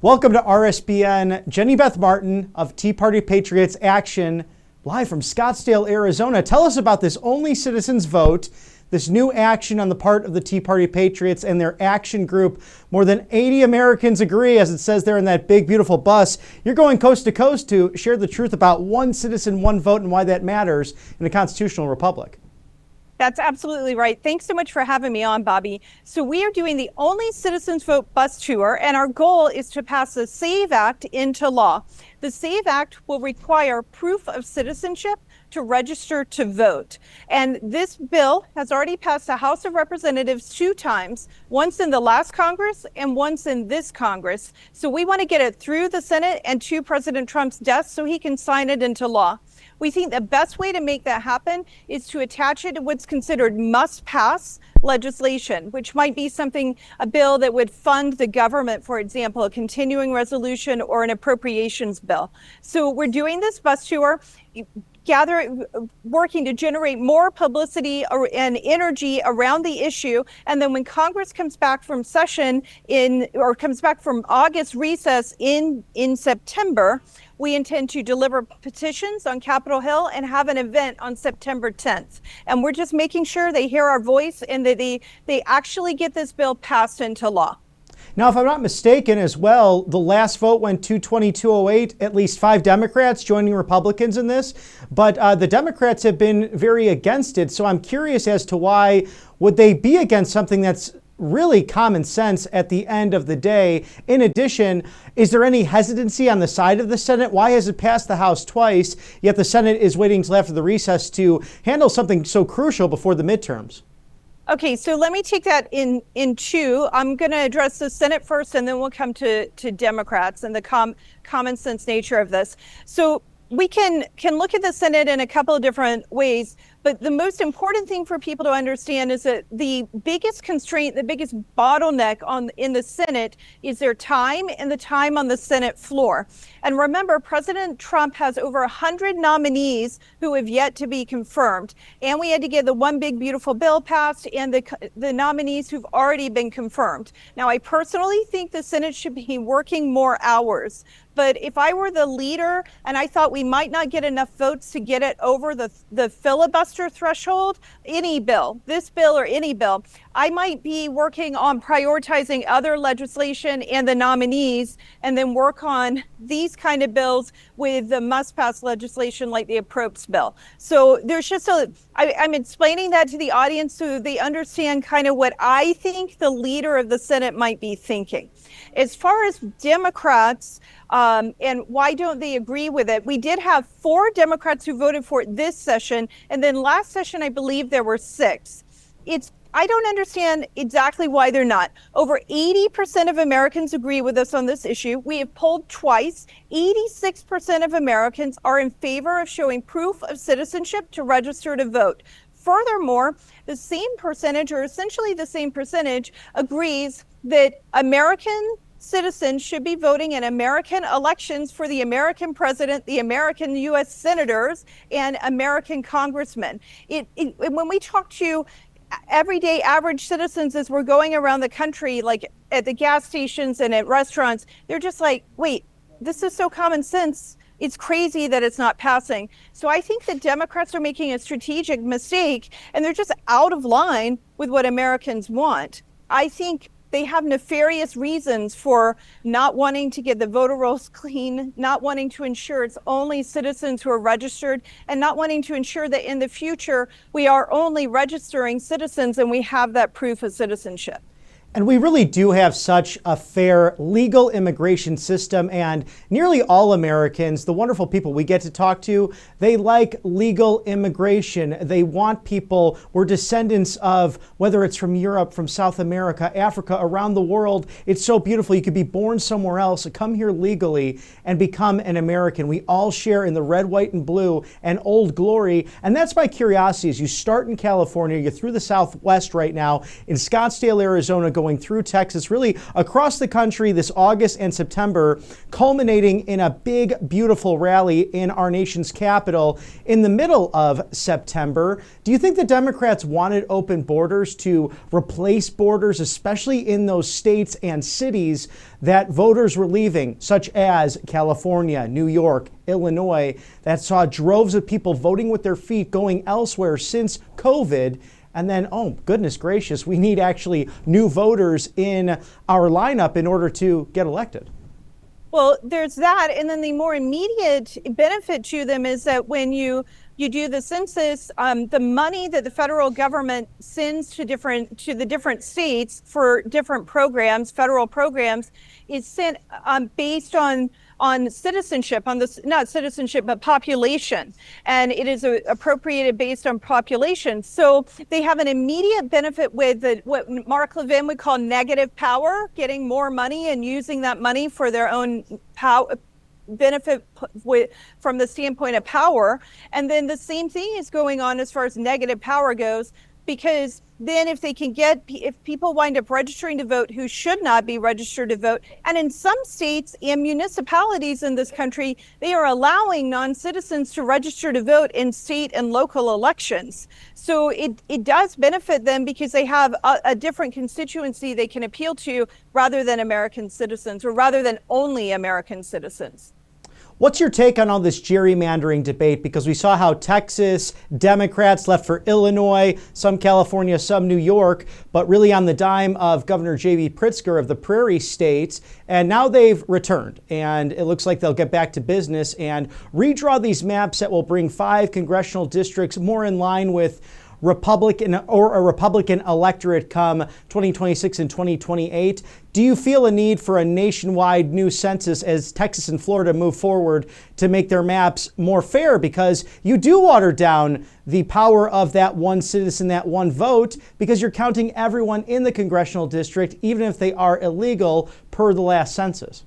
Welcome to RSBN. Jenny Beth Martin of Tea Party Patriots Action, live from Scottsdale, Arizona. Tell us about this Only Citizens Vote, this new action on the part of the Tea Party Patriots and their action group. More than 80 Americans agree, as it says there in that big, beautiful bus. You're going coast to coast to share the truth about one citizen, one vote, and why that matters in a constitutional republic. That's absolutely right. Thanks so much for having me on, Bobby. So we are doing the Only Citizens Vote bus tour, and our goal is to pass the SAVE Act into law. The SAVE Act will require proof of citizenship to register to vote. And this bill has already passed the House of Representatives 2 times, once in the last Congress and once in this Congress. So we want to get it through the Senate and to President Trump's desk so he can sign it into law. We think the best way to make that happen is to attach it to what's considered must-pass legislation, which might be a bill that would fund the government, for example, a continuing resolution or an appropriations bill. So we're doing this bus tour, working to generate more publicity and energy around the issue. And then when Congress comes back from comes back from August recess in September, we intend to deliver petitions on Capitol Hill and have an event on September 10th. And we're just making sure they hear our voice and that they actually get this bill passed into law. Now, if I'm not mistaken as well, the last vote went 222-08, at least 5 Democrats joining Republicans in this, but the Democrats have been very against it. So I'm curious as to why would they be against something that's really common sense at the end of the day. In addition, is there any hesitancy on the side of the Senate? Why has it passed the House twice, yet the Senate is waiting until after the recess to handle something so crucial before the midterms? Okay, so let me take that in two. I'm going to address the Senate first, and then we'll come to Democrats and the common sense nature of this. So we can look at the Senate in a couple of different ways, but the most important thing for people to understand is that the biggest constraint, the biggest bottleneck in the Senate is their time and the time on the Senate floor. And remember, President Trump has over 100 nominees who have yet to be confirmed. And we had to get the one big beautiful bill passed and the nominees who've already been confirmed. Now, I personally think the Senate should be working more hours. But if I were the leader and I thought we might not get enough votes to get it over the filibuster threshold, any bill, this bill or any bill, I might be working on prioritizing other legislation and the nominees, and then work on these kind of bills with the must-pass legislation like the approps bill. So there's just I'm explaining that to the audience so they understand kind of what I think the leader of the Senate might be thinking. As far as Democrats, and why don't they agree with it? We did have 4 Democrats who voted for it this session, and then last session, I believe there were 6. I don't understand exactly why they're not. Over 80% of Americans agree with us on this issue. We have polled twice. 86% of Americans are in favor of showing proof of citizenship to register to vote. Furthermore, the same percentage, or essentially the same percentage, agrees that American citizens should be voting in American elections for the American president, the American U.S. senators, and American congressmen. When we talk to everyday average citizens as we're going around the country, like at the gas stations and at restaurants, they're just like, wait, this is so common sense. It's crazy that it's not passing. So I think the Democrats are making a strategic mistake, and they're just out of line with what Americans want. I think they have nefarious reasons for not wanting to get the voter rolls clean, not wanting to ensure it's only citizens who are registered, and not wanting to ensure that in the future we are only registering citizens and we have that proof of citizenship. And we really do have such a fair legal immigration system, and nearly all Americans, the wonderful people we get to talk to, they like legal immigration. They want people, we're descendants of, whether it's from Europe, from South America, Africa, around the world. It's so beautiful. You could be born somewhere else, come here legally and become an American. We all share in the red, white, and blue and old glory. And that's my curiosity. As you start in California, you're through the Southwest right now, in Scottsdale, Arizona, going through Texas, really across the country this August and September, culminating in a big, beautiful rally in our nation's capital in the middle of September. Do you think the Democrats wanted open borders to replace borders, especially in those states and cities that voters were leaving, such as California, New York, Illinois, that saw droves of people voting with their feet going elsewhere since COVID? And then, oh, goodness gracious, we need actually new voters in our lineup in order to get elected. Well, there's that. And then the more immediate benefit to them is that when you do the census, the money that the federal government sends to the different states for different programs, federal programs, is sent based on citizenship, not citizenship, but population. And it is appropriated based on population. So they have an immediate benefit with what Mark Levin would call negative power, getting more money and using that money for their own benefit from the standpoint of power. And then the same thing is going on as far as negative power goes, because then if people wind up registering to vote who should not be registered to vote, and in some states and municipalities in this country, they are allowing non-citizens to register to vote in state and local elections. So it does benefit them because they have a different constituency they can appeal to rather than American citizens, or rather than only American citizens. What's your take on all this gerrymandering debate? Because we saw how Texas Democrats left for Illinois, some California, some New York, but really on the dime of Governor J.B. Pritzker of the Prairie States. And now they've returned, and it looks like they'll get back to business and redraw these maps that will bring 5 congressional districts more in line with Republican or a Republican electorate come 2026 and 2028. Do you feel a need for a nationwide new census as Texas and Florida move forward to make their maps more fair? Because you do water down the power of that one citizen, that one vote, because you're counting everyone in the congressional district, even if they are illegal per the last census.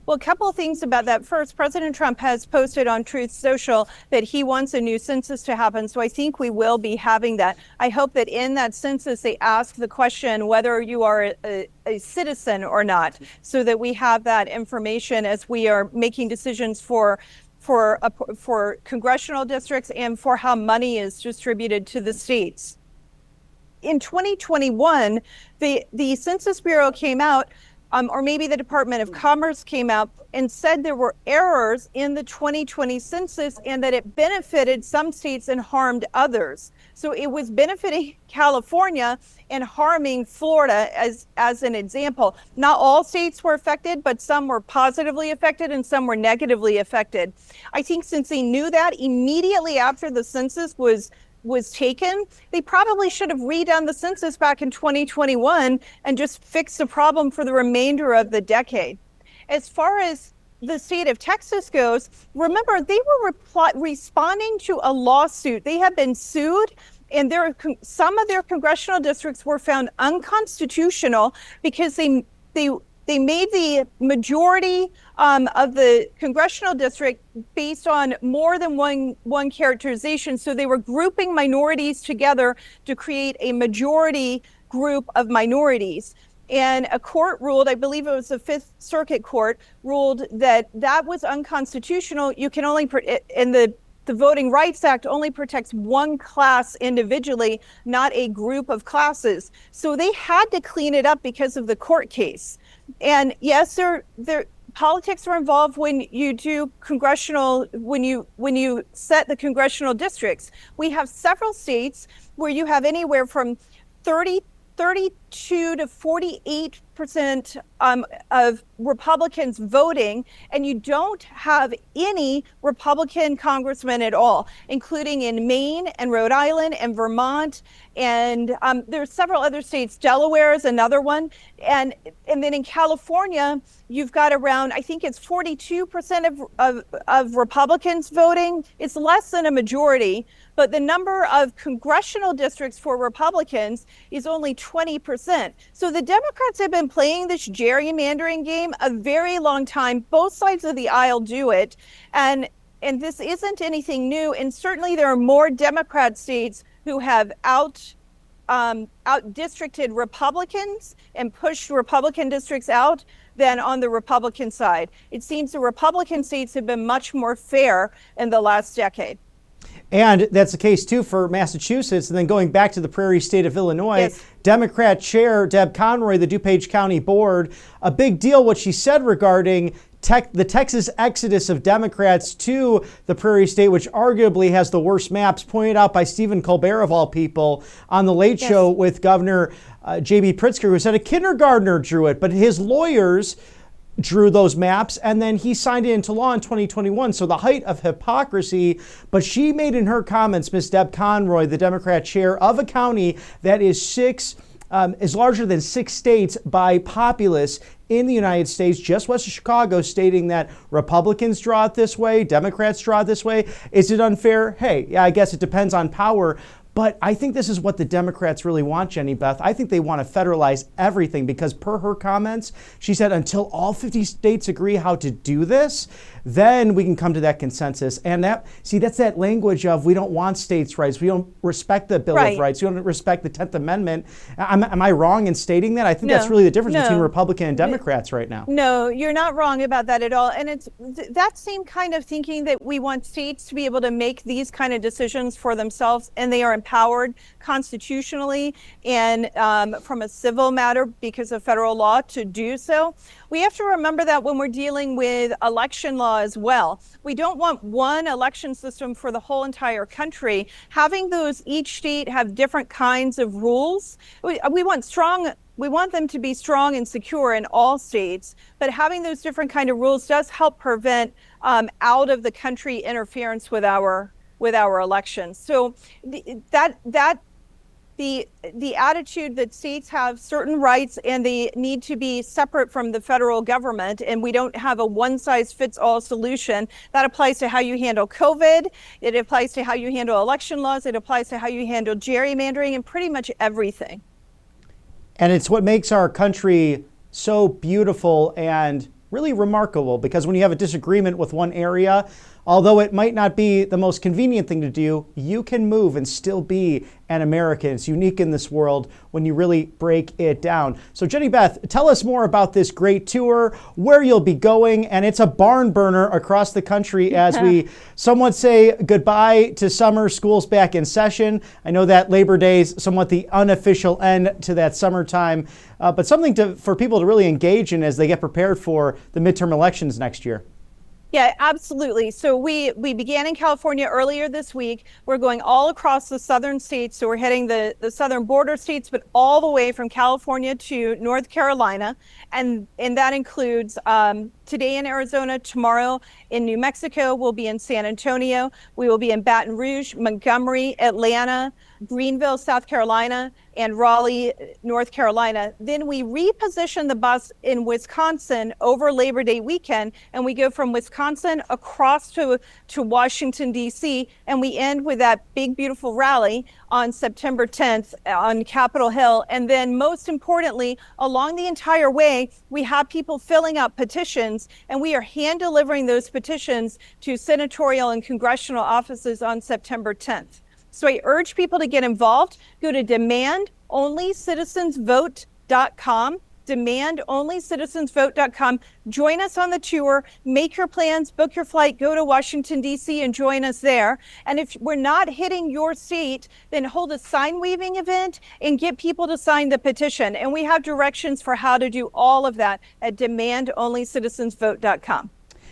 Well, a couple of things about that. First, President Trump has posted on Truth Social that he wants a new census to happen. So I think we will be having that. I hope that in that census, they ask the question whether you are a citizen or not, so that we have that information as we are making decisions for congressional districts and for how money is distributed to the states. In 2021, the Census Bureau came out, or maybe the Department of Commerce came out and said there were errors in the 2020 census and that it benefited some states and harmed others. So it was benefiting California and harming Florida as an example. Not all states were affected, but some were positively affected and some were negatively affected. I think since they knew that immediately after the census was taken, they probably should have redone the census back in 2021 and just fixed the problem for the remainder of the decade. As far as the state of Texas goes, remember, they were responding to a lawsuit. They had been sued, and some of their congressional districts were found unconstitutional because they made the majority of the congressional district based on more than one characterization. So they were grouping minorities together to create a majority group of minorities. And a court ruled, I believe it was the Fifth Circuit Court, ruled that was unconstitutional. You can only, and the Voting Rights Act only protects one class individually, not a group of classes. So they had to clean it up because of the court case. And yes, politics are involved when you do when you set the congressional districts. We have several states where you have anywhere from 32 to 48% of Republicans voting, and you don't have any Republican congressmen at all, including in Maine and Rhode Island and Vermont, and there's several other states. Delaware is another one, and then in California, you've got around, I think it's 42% of Republicans voting. It's less than a majority, but the number of congressional districts for Republicans is only 20%. So the Democrats have been playing this gerrymandering game a very long time. Both sides of the aisle do it, and this isn't anything new. And certainly there are more Democrat states who have out districted Republicans and pushed Republican districts out than on the Republican side. It seems the Republican states have been much more fair in the last decade. And that's the case, too, for Massachusetts. And then going back to the prairie state of Illinois, Yes. Democrat Chair Deb Conroy, the DuPage County Board, a big deal what she said regarding the Texas exodus of Democrats to the prairie state, which arguably has the worst maps, pointed out by Stephen Colbert, of all people, on The Late Show with Governor J.B. Pritzker, who said a kindergartner drew it, but his lawyers drew those maps, and then he signed it into law in 2021. So the height of hypocrisy. But she made in her comments, Ms. Deb Conroy, the Democrat chair of a county that is larger than 6 states by populace in the United States, just west of Chicago, stating that Republicans draw it this way, Democrats draw it this way. Is it unfair? Hey, yeah, I guess it depends on power. But I think this is what the Democrats really want, Jenny Beth. I think they want to federalize everything because per her comments, she said until all 50 states agree how to do this, then we can come to that consensus. And that's that language of we don't want states' rights. We don't respect the Bill of Rights. We don't respect the 10th Amendment. Am I wrong in stating that? I think that's really the difference between Republican and Democrats right now. No, you're not wrong about that at all. And it's that same kind of thinking that we want states to be able to make these kind of decisions for themselves, and they are empowered constitutionally and from a civil matter because of federal law to do so. We have to remember that when we're dealing with election law as well. We don't want one election system for the whole entire country. Having those, each state have different kinds of rules. We want them to be strong and secure in all states, but having those different kind of rules does help prevent out of the country interference with our elections. So the attitude that states have certain rights and they need to be separate from the federal government, and we don't have a one-size-fits-all solution, that applies to how you handle COVID, it applies to how you handle election laws, it applies to how you handle gerrymandering, and pretty much everything. And it's what makes our country so beautiful and really remarkable, because when you have a disagreement with one area, although it might not be the most convenient thing to do, you can move and still be an American. It's unique in this world when you really break it down. So Jenny Beth, tell us more about this great tour, where you'll be going, and it's a barn burner across the country as we somewhat say goodbye to summer, school's back in session. I know that Labor Day is somewhat the unofficial end to that summertime, but something for people to really engage in as they get prepared for the midterm elections next year. Yeah, absolutely. So we began in California earlier this week. We're going all across the southern states. So we're heading the southern border states, but all the way from California to North Carolina. And that includes today in Arizona, tomorrow in New Mexico, we'll be in San Antonio. We will be in Baton Rouge, Montgomery, Atlanta, Greenville, South Carolina, and Raleigh, North Carolina. Then we reposition the bus in Wisconsin over Labor Day weekend, and we go from Wisconsin across to Washington, D.C., and we end with that big, beautiful rally on September 10th on Capitol Hill. And then most importantly, along the entire way, we have people filling out petitions, and we are hand delivering those petitions to senatorial and congressional offices on September 10th. So I urge people to get involved. Go to demandonlycitizensvote.com, demandonlycitizensvote.com. Join us on the tour, make your plans, book your flight, go to Washington, D.C. and join us there. And if we're not hitting your state, then hold a sign weaving event and get people to sign the petition. And we have directions for how to do all of that at demandonlycitizensvote.com.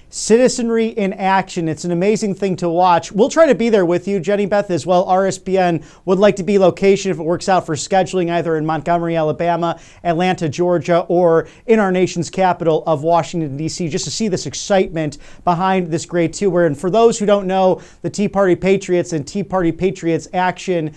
Citizenry in action. It's an amazing thing to watch. We'll try to be there with you, Jenny Beth, as well. RSBN would like to be location if it works out for scheduling either in Montgomery, Alabama, Atlanta, Georgia, or in our nation's capital of Washington, D.C., just to see this excitement behind this great tour. And for those who don't know, the Tea Party Patriots and Tea Party Patriots action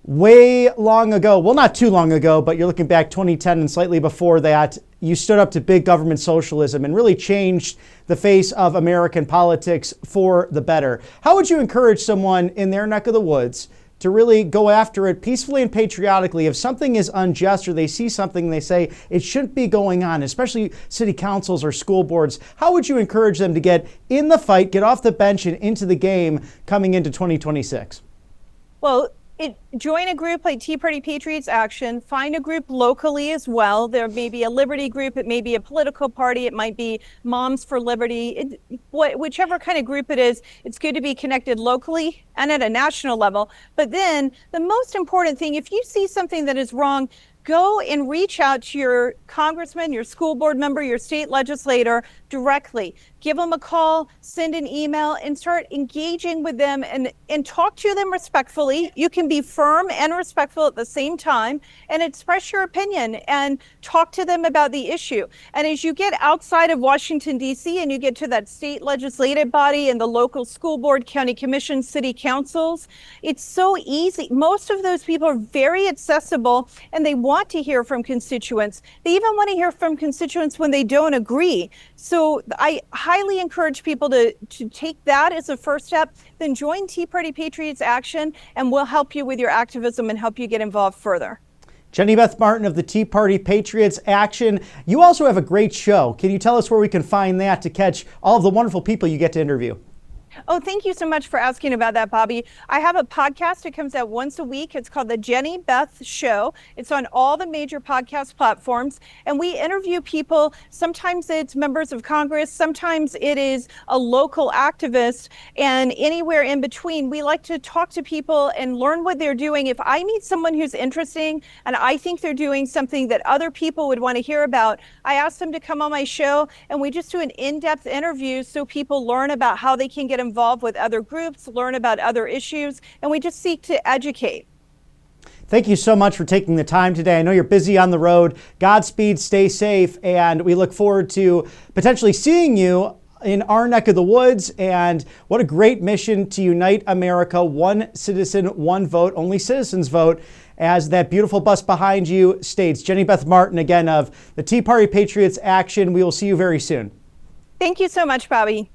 way long ago, well, not too long ago, but you're looking back 2010 and slightly before that, you stood up to big government socialism and really changed the face of American politics for the better. How would you encourage someone in their neck of the woods to really go after it peacefully and patriotically if something is unjust or they see something they say it shouldn't be going on, especially city councils or school boards? How would you encourage them to get in the fight, get off the bench and into the game coming into 2026? Well, Join a group like Tea Party Patriots Action. Find a group locally as well. There may be a liberty group. It may be a political party. It might be Moms for Liberty. Whichever kind of group it is, it's good to be connected locally and at a national level. But then the most important thing, if you see something that is wrong, go and reach out to your congressman, your school board member, your state legislator directly. Give them a call, send an email, and start engaging with them and talk to them respectfully. You can be firm and respectful at the same time and express your opinion and talk to them about the issue. And as you get outside of Washington, D.C., and you get to that state legislative body and the local school board, county commission, city councils, it's so easy. Most of those people are very accessible and they want to hear from constituents. They even want to hear from constituents when they don't agree. So I highly encourage people to take that as a first step, then join Tea Party Patriots Action, and we'll help you with your activism and help you get involved further. Jenny Beth Martin of the Tea Party Patriots Action. You also have a great show. Can you tell us where we can find that to catch all of the wonderful people you get to interview? Oh, thank you so much for asking about that, Bobby. I have a podcast. It comes out once a week. It's called The Jenny Beth Show. It's on all the major podcast platforms. And we interview people. Sometimes it's members of Congress. Sometimes it is a local activist. And anywhere in between, we like to talk to people and learn what they're doing. If I meet someone who's interesting and I think they're doing something that other people would want to hear about, I ask them to come on my show and we just do an in-depth interview so people learn about how they can get involved with other groups, learn about other issues, and we just seek to educate. Thank you so much for taking the time today. I know you're busy on the road. Godspeed, stay safe, and we look forward to potentially seeing you in our neck of the woods. And what a great mission to unite America, one citizen, one vote, only citizens vote, as that beautiful bus behind you states. Jenny Beth Martin, again, of the Tea Party Patriots Action. We will see you very soon. Thank you so much, Bobby.